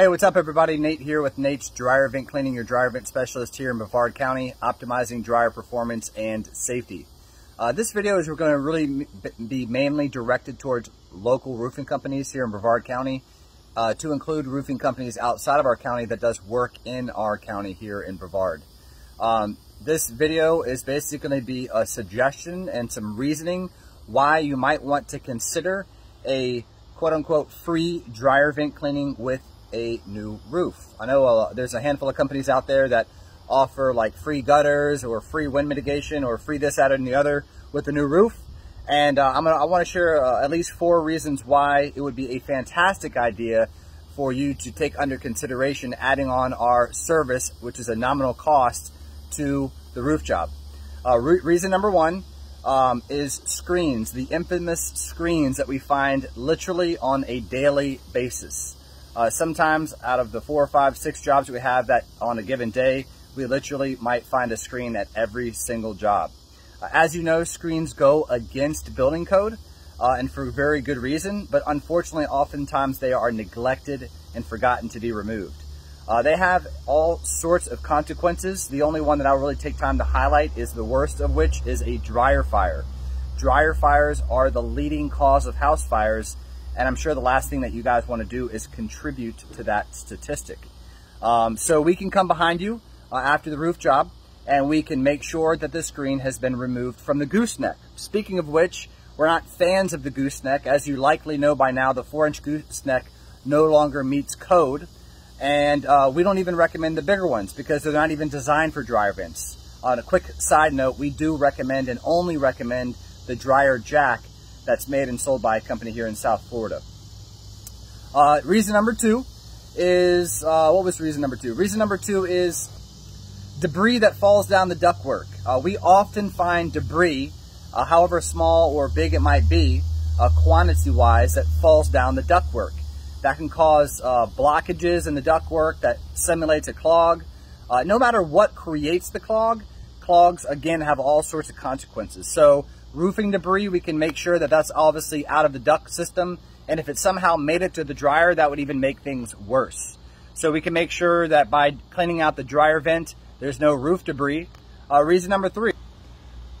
Hey, what's up everybody? Nate here with Nate's Dryer Vent Cleaning, your dryer vent specialist here in Brevard County, optimizing dryer performance and safety. This video is going to really be mainly directed towards local roofing companies here in Brevard County, to include roofing companies outside of our county that does work in our county here in Brevard. This video is basically going to be a suggestion and some reasoning why you might want to consider a quote-unquote free dryer vent cleaning with a new roof. I know there's a handful of companies out there that offer like free gutters or free wind mitigation or free this, that, and the other with the new roof. And I want to share at least 4 reasons why it would be a fantastic idea for you to take under consideration adding on our service, which is a nominal cost, to the roof job. Reason number 1 is screens, the infamous screens that we find literally on a daily basis. Sometimes out of the 4, 5, 6 jobs we have that on a given day, we literally might find a screen at every single job. As you know, screens go against building code, and for very good reason, but unfortunately oftentimes they are neglected and forgotten to be removed. They have all sorts of consequences. The only one that I'll really take time to highlight is the worst of which is a dryer fire. Dryer fires are the leading cause of house fires, and I'm sure the last thing that you guys want to do is contribute to that statistic. So we can come behind you after the roof job, and we can make sure that the screen has been removed from the gooseneck. Speaking of which, we're not fans of the gooseneck. As you likely know by now, the 4-inch gooseneck no longer meets code, and we don't even recommend the bigger ones because they're not even designed for dryer vents. On a quick side note, we do recommend and only recommend the dryer jack that's made and sold by a company here in South Florida. Reason number 2 is, what was reason number 2? Reason number 2 is debris that falls down the ductwork. We often find debris, however small or big it might be, quantity-wise, that falls down the ductwork. That can cause blockages in the ductwork that simulates a clog. No matter what creates the clog, clogs, again, have all sorts of consequences. So roofing debris, we can make sure that that's obviously out of the duct system, and if it somehow made it to the dryer, that would even make things worse. So we can make sure that by cleaning out the dryer vent, there's no roof debris. Reason number 3.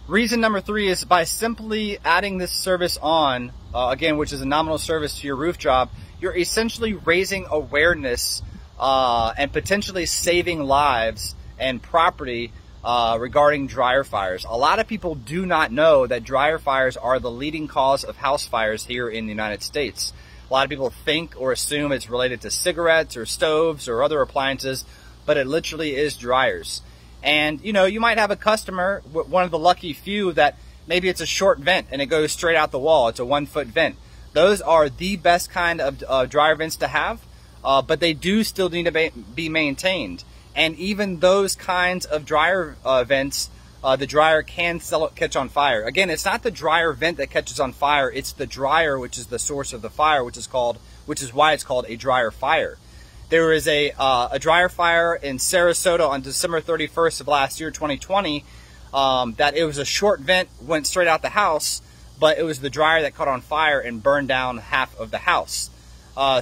Reason number 3 is by simply adding this service on, again, which is a nominal service to your roof job, you're essentially raising awareness and potentially saving lives and property regarding dryer fires. A lot of people do not know that dryer fires are the leading cause of house fires here in the United States. A lot of people think or assume it's related to cigarettes or stoves or other appliances, but it literally is dryers. And you know, you might have a customer, one of the lucky few, that maybe it's a short vent and it goes straight out the wall. It's a 1-foot vent. Those are the best kind of dryer vents to have, but they do still need to be maintained. And even those kinds of dryer vents, the dryer can catch on fire. Again, it's not the dryer vent that catches on fire, it's the dryer which is the source of the fire, which is why it's called a dryer fire. There was a dryer fire in Sarasota on December 31st of last year, 2020, that it was a short vent, went straight out the house, but it was the dryer that caught on fire and burned down half of the house.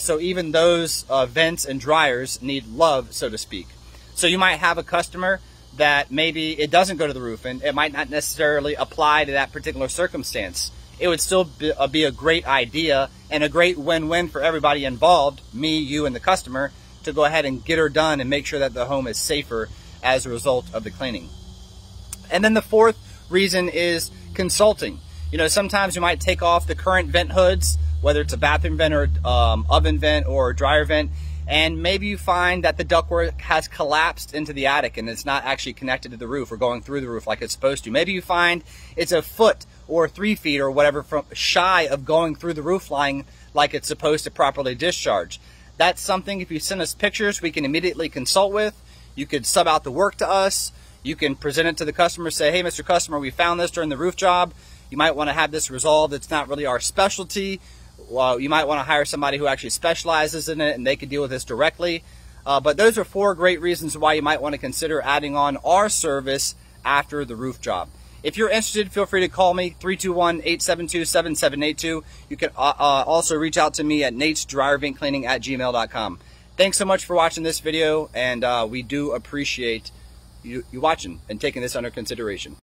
So even those vents and dryers need love, so to speak. So you might have a customer that maybe it doesn't go to the roof, and it might not necessarily apply to that particular circumstance. It would still be a great idea and a great win-win for everybody involved, me, you, and the customer, to go ahead and get her done and make sure that the home is safer as a result of the cleaning. And then the 4th reason is consulting. You know, sometimes you might take off the current vent hoods, whether it's a bathroom vent or oven vent or dryer vent, and maybe you find that the ductwork has collapsed into the attic and it's not actually connected to the roof or going through the roof like it's supposed to. Maybe you find it's a foot or 3 feet or whatever from shy of going through the roof line like it's supposed to properly discharge. That's something, if you send us pictures, we can immediately consult with. You could sub out the work to us. You can present it to the customer, say, hey, Mr. Customer, we found this during the roof job. You might want to have this resolved. It's not really our specialty. Well, you might want to hire somebody who actually specializes in it and they can deal with this directly. But those are 4 great reasons why you might want to consider adding on our service after the roof job. If you're interested, feel free to call me, 321-872-7782. You can also reach out to me at natesdryerventcleaning@gmail.com. Thanks so much for watching this video, and we do appreciate you watching and taking this under consideration.